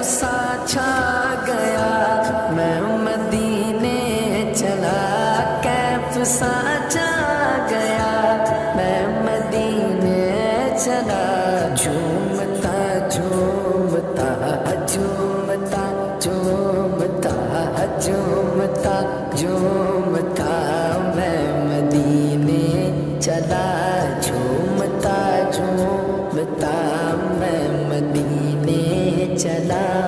सा छा गया, मैं मदीने चला। कैफ सा छा गया, मैं मदीने चला। झूमता झूमता झूमता झूमता झूमता झूमता मैं मदीने चला। झूमता झूमता मैं मदीने चला।